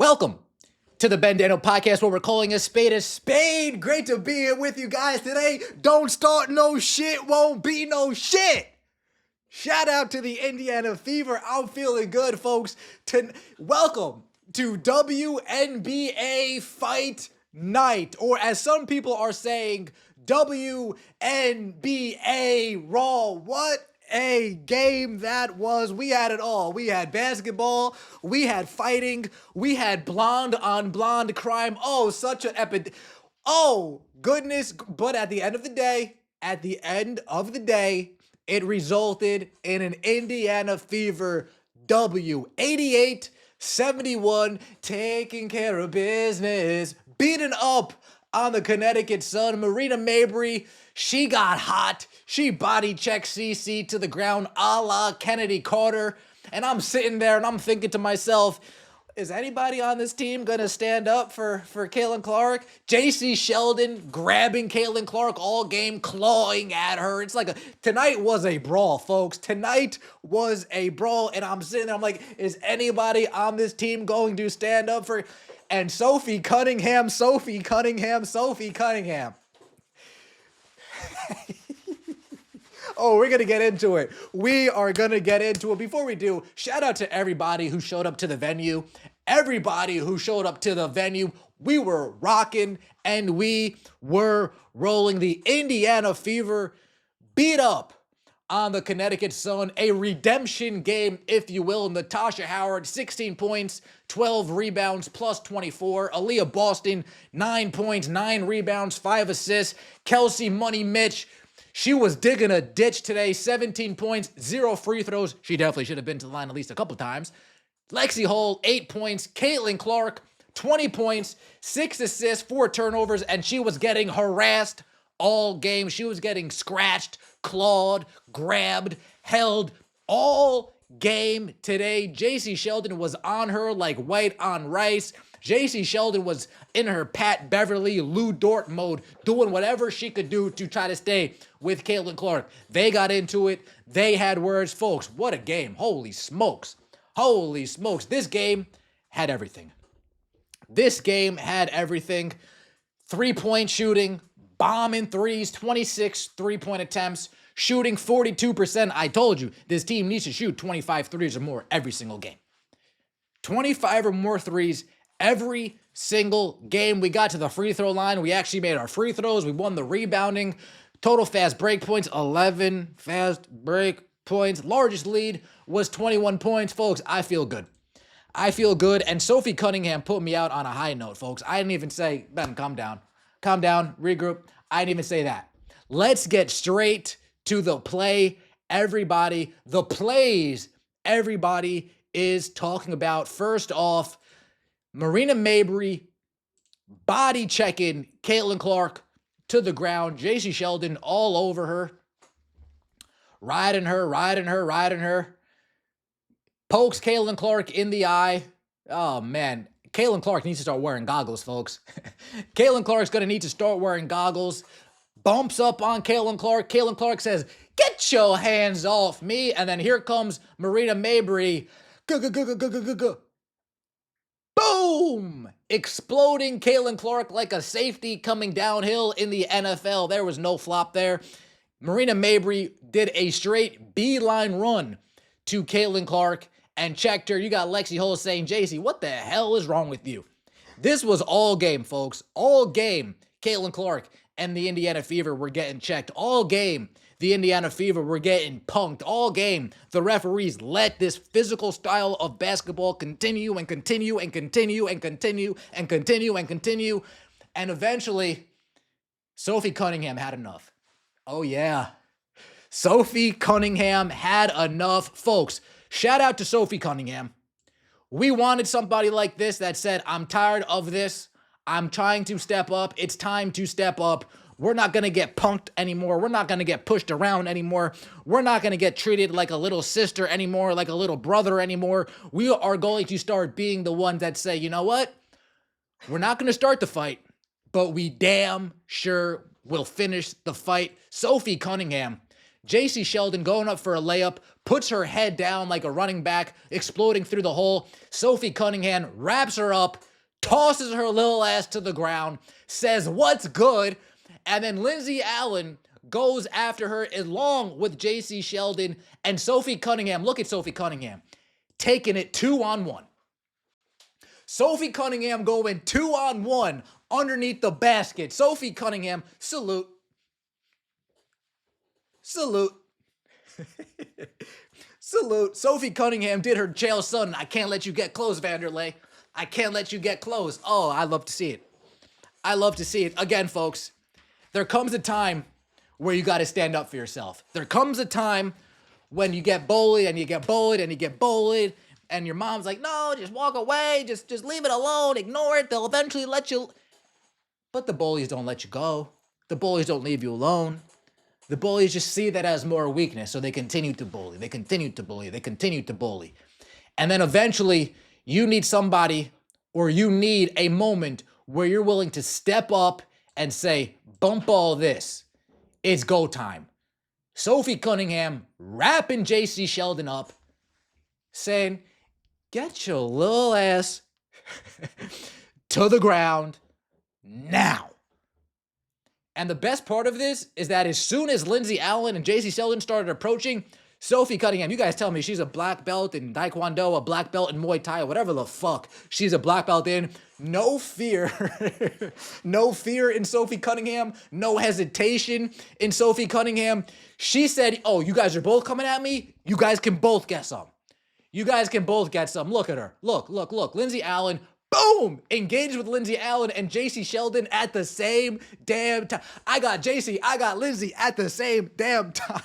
Welcome to the Bandano Podcast, where we're calling a spade a spade. Great to be here with you guys today. Don't start no shit, won't be no shit. Shout out to the Indiana Fever. I'm feeling good, folks. Welcome to WNBA Fight Night, or as some people are saying, WNBA Raw. What a game that was. We had it all. We had basketball, we had fighting, we had blonde on blonde crime. Oh, such an epic. Oh, goodness. But at the end of the day, it resulted in an Indiana Fever W. 88-71, taking care of business, beating up on the Connecticut Sun. Marina Mabrey, she got hot. She body checked CC to the ground a la Kennedy Carter. And I'm sitting there and I'm thinking to myself, is anybody on this team going to stand up for Caitlin Clark? Jacy Sheldon grabbing Caitlin Clark all game, clawing at her. It's like tonight was a brawl, folks. Tonight was a brawl. And I'm sitting there, I'm like, is anybody on this team going to stand up for... And Sophie Cunningham. Oh, we're going to get into it. We are going to get into it. Before we do, shout out to everybody who showed up to the venue. We were rocking and we were rolling. The Indiana Fever beat up on the Connecticut Sun, a redemption game, if you will. Natasha Howard, 16 points, 12 rebounds, plus 24. Aaliyah Boston, 9 points, 9 rebounds, 5 assists. Kelsey Money Mitch, she was digging a ditch today, 17 points, 0 free throws. She definitely should have been to the line at least a couple times. Lexi Hull, 8 points. Caitlin Clark, 20 points, 6 assists, 4 turnovers, and she was getting harassed all game. She was getting scratched, clawed, grabbed, held all game today. Jacy Sheldon was on her like white on rice. Jacy Sheldon was in her Pat Beverly, Lou Dort mode, doing whatever she could do to try to stay with Caitlin Clark. They got into it. They had words. Folks, what a game. Holy smokes. This game had everything. 3-point shooting, bombing threes, 26 3-point attempts, shooting 42%. I told you, this team needs to shoot 25 threes or more every single game. 25 or more threes every single game. We got to the free throw line. We actually made our free throws. We won the rebounding. Total fast break points, 11 fast break points. Largest lead was 21 points. Folks, I feel good. And Sophie Cunningham put me out on a high note, folks. I didn't even say, Ben, calm down, regroup. I didn't even say that. Let's get straight to the play, everybody. The plays everybody is talking about. First off, Marina Mabrey body checking Caitlin Clark to the ground. Jacy Sheldon all over her. Riding her. Pokes Caitlin Clark in the eye. Oh, man. Caitlin Clark needs to start wearing goggles, folks. Caitlin Clark's going to need to start wearing goggles. Bumps up on Caitlin Clark. Caitlin Clark says, "Get your hands off me." And then here comes Marina Mabrey. Boom! Exploding Caitlin Clark like a safety coming downhill in the NFL. There was no flop there. Marina Mabrey did a straight beeline run to Caitlin Clark and checked her. You got Lexi Hull saying, "Jacy, what the hell is wrong with you?" This was all game, folks. All game, Caitlin Clark and the Indiana Fever were getting checked. All game, the Indiana Fever were getting punked. All game, the referees let this physical style of basketball continue. And eventually, Sophie Cunningham had enough. Oh, yeah. Sophie Cunningham had enough. Folks, shout out to Sophie Cunningham. We wanted somebody like this that said, "I'm tired of this. I'm trying to step up. It's time to step up. We're not going to get punked anymore. We're not going to get pushed around anymore. We're not going to get treated like a little sister anymore, like a little brother anymore. We are going to start being the ones that say, you know what? We're not going to start the fight, but we damn sure will finish the fight." Sophie Cunningham Jacy Sheldon going up for a layup, puts her head down like a running back, exploding through the hole. Sophie Cunningham wraps her up, tosses her little ass to the ground, says, "What's good?" And then Lindsay Allen goes after her along with Jacy Sheldon and Sophie Cunningham. Look at Sophie Cunningham taking it 2-on-1. Sophie Cunningham going 2-on-1 underneath the basket. Sophie Cunningham, salute. Salute. Salute. Sophie Cunningham did her jail son. I can't let you get close, Vanderlei. I can't let you get close. Oh, I love to see it. I love to see it. Again, folks, there comes a time where you got to stand up for yourself. There comes a time when you get bullied and you get bullied and you get bullied and your mom's like, no, just walk away. Just leave it alone. Ignore it. They'll eventually let you. But the bullies don't let you go. The bullies don't leave you alone. The bullies just see that as more weakness, so they continue to bully. They continue to bully. They continue to bully. And then eventually, you need somebody or you need a moment where you're willing to step up and say, bump all this. It's go time. Sophie Cunningham wrapping Jacy Sheldon up, saying, get your little ass to the ground now. And the best part of this is that as soon as Lindsay Allen and Jacy Sheldon started approaching, Sophie Cunningham, you guys tell me she's a black belt in Taekwondo, a black belt in Muay Thai, whatever the fuck she's a black belt in. No fear. No fear in Sophie Cunningham. No hesitation in Sophie Cunningham. She said, oh, you guys are both coming at me? You guys can both get some. You guys can both get some. Look at her. Look. Lindsay Allen, boom! Engaged with Lindsay Allen and Jacy Sheldon at the same damn time. I got Jacy, I got Lindsay at the same damn time.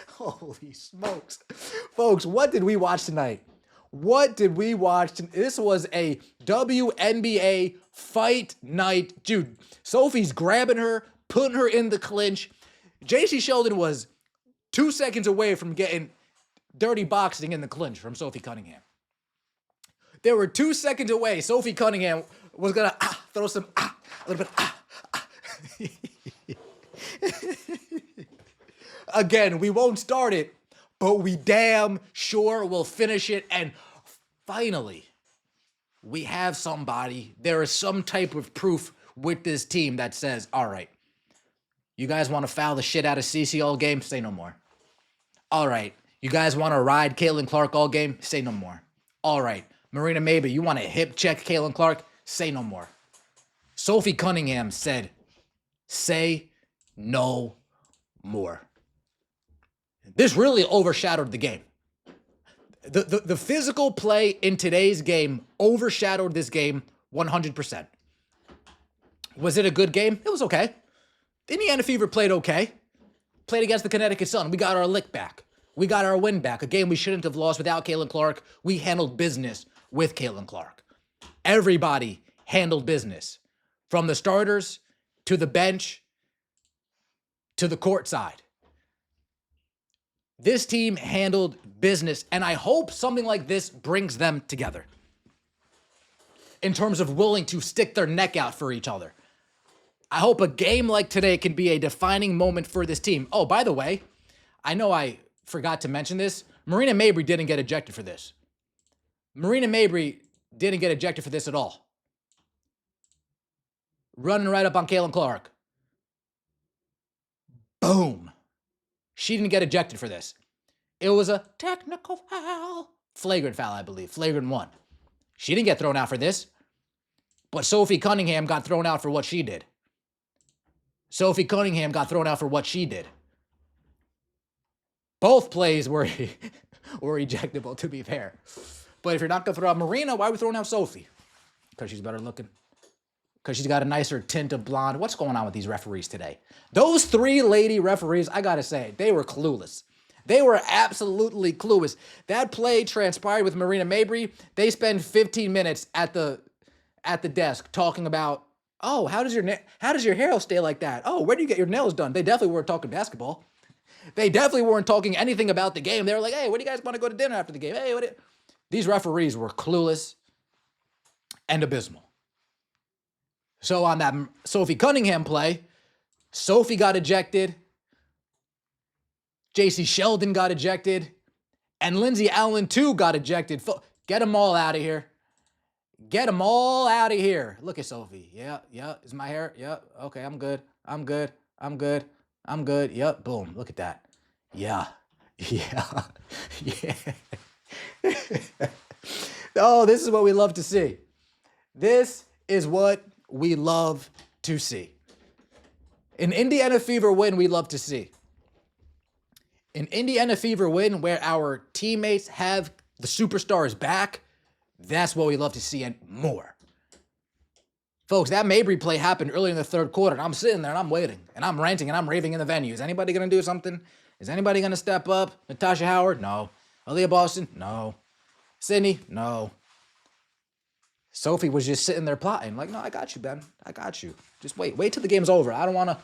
Holy smokes. Folks, what did we watch tonight? What did we watch? This was a WNBA fight night. Dude, Sophie's grabbing her, putting her in the clinch. Jacy Sheldon was 2 seconds away from getting dirty boxing in the clinch from Sophie Cunningham. They were 2 seconds away. Sophie Cunningham was going to throw some a little bit. Again, we won't start it, but we damn sure will finish it. And finally, we have somebody. There is some type of proof with this team that says, all right, you guys want to foul the shit out of Cece all game? Say no more. All right, you guys want to ride Caitlin Clark all game? Say no more. All right, Marina Mabrey, you want to hip check Caitlin Clark? Say no more. Sophie Cunningham said, say no more. This really overshadowed the game. The physical play in today's game overshadowed this game 100%. Was it a good game? It was okay. Indiana Fever played okay. Played against the Connecticut Sun. We got our lick back. We got our win back. A game we shouldn't have lost without Caitlin Clark. We handled business with Caitlin Clark. Everybody handled business. From the starters to the bench to the court side. This team handled business, and I hope something like this brings them together in terms of willing to stick their neck out for each other. I hope a game like today can be a defining moment for this team. Oh, by the way, I know I forgot to mention this. Marina Mabrey didn't get ejected for this. Marina Mabrey didn't get ejected for this at all. Running right up on Caitlin Clark. Boom. She didn't get ejected for this. It was a technical foul. Flagrant foul, I believe. Flagrant one. She didn't get thrown out for this. But Sophie Cunningham got thrown out for what she did. Sophie Cunningham got thrown out for what she did. Both plays were ejectable, to be fair. But if you're not going to throw out Marina, why are we throwing out Sophie? Because she's better looking. Because she's got a nicer tint of blonde. What's going on with these referees today? Those three lady referees, I got to say, they were clueless. They were absolutely clueless. That play transpired with Marina Mabrey. They spend 15 minutes at the desk talking about, oh, how does your hair stay like that? Oh, where do you get your nails done? They definitely weren't talking basketball. They definitely weren't talking anything about the game. They were like, hey, where do you guys want to go to dinner after the game? Hey, These referees were clueless and abysmal. So on that Sophie Cunningham play, Sophie got ejected. Jacy Sheldon got ejected. And Lindsay Allen, too, got ejected. Get them all out of here. Get them all out of here. Look at Sophie. Yeah. Is my hair? Yeah. Okay, I'm good. Yep. Boom. Look at that. Yeah. Yeah. Oh, this is what we love to see. This is what we love to see. An Indiana Fever win we love to see. An Indiana Fever win where our teammates have the superstars back. That's what we love to see and more. Folks, that Mabrey play happened early in the third quarter. And I'm sitting there and I'm waiting. And I'm ranting and I'm raving in the venue. Is anybody going to do something? Is anybody going to step up? Natasha Howard? No. Aaliyah Boston? No. Sydney? No. Sophie was just sitting there plotting. Like, no, I got you, Ben. I got you. Just wait. Wait till the game's over. I don't want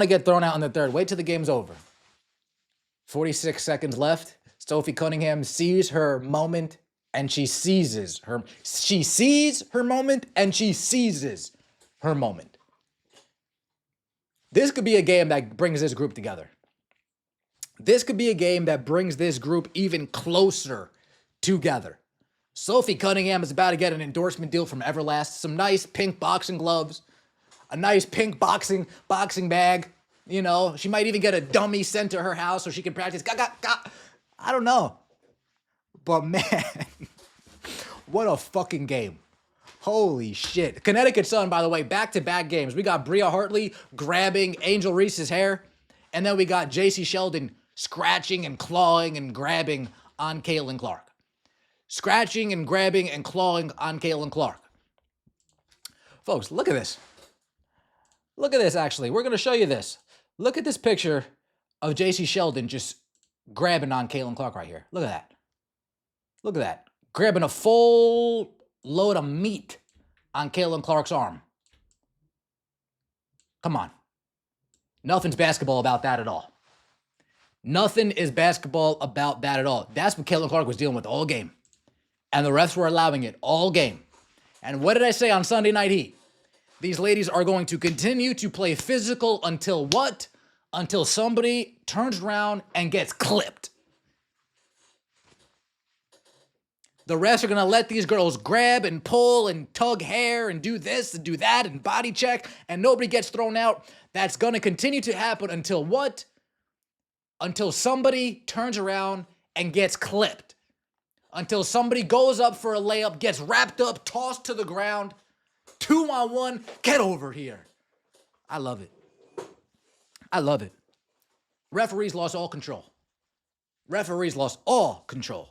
to get thrown out in the third. Wait till the game's over. 46 seconds left. Sophie Cunningham sees her moment and she seizes her. She sees her moment and she seizes her moment. This could be a game that brings this group together. This could be a game that brings this group even closer together. Sophie Cunningham is about to get an endorsement deal from Everlast, some nice pink boxing gloves, a nice pink boxing bag. You know, she might even get a dummy sent to her house so she can practice. I don't know. But man, what a fucking game. Holy shit. Connecticut Sun, by the way, back-to-back games. We got Bria Hartley grabbing Angel Reese's hair, and then we got Jacy Sheldon scratching and clawing and grabbing on Caitlin Clark. Scratching and grabbing and clawing on Caitlin Clark. Folks, look at this. Look at this, actually. We're going to show you this. Look at this picture of Jacy Sheldon just grabbing on Caitlin Clark right here. Look at that. Look at that. Grabbing a full load of meat on Caitlin Clark's arm. Come on. Nothing's basketball about that at all. Nothing is basketball about that at all. That's what Caitlin Clark was dealing with all game. And the refs were allowing it all game. And what did I say on Sunday Night Heat? These ladies are going to continue to play physical until what? Until somebody turns around and gets clipped. The refs are going to let these girls grab and pull and tug hair and do this and do that and body check, and nobody gets thrown out. That's going to continue to happen until what? Until somebody turns around and gets clipped. Until somebody goes up for a layup, gets wrapped up, tossed to the ground. 2-on-1, get over here. I love it. I love it. Referees lost all control. Referees lost all control.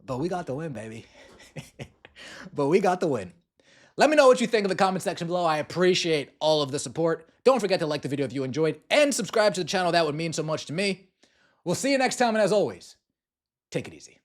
But we got the win, baby. But we got the win. Let me know what you think in the comment section below. I appreciate all of the support. Don't forget to like the video if you enjoyed and subscribe to the channel. That would mean so much to me. We'll see you next time, and as always, take it easy.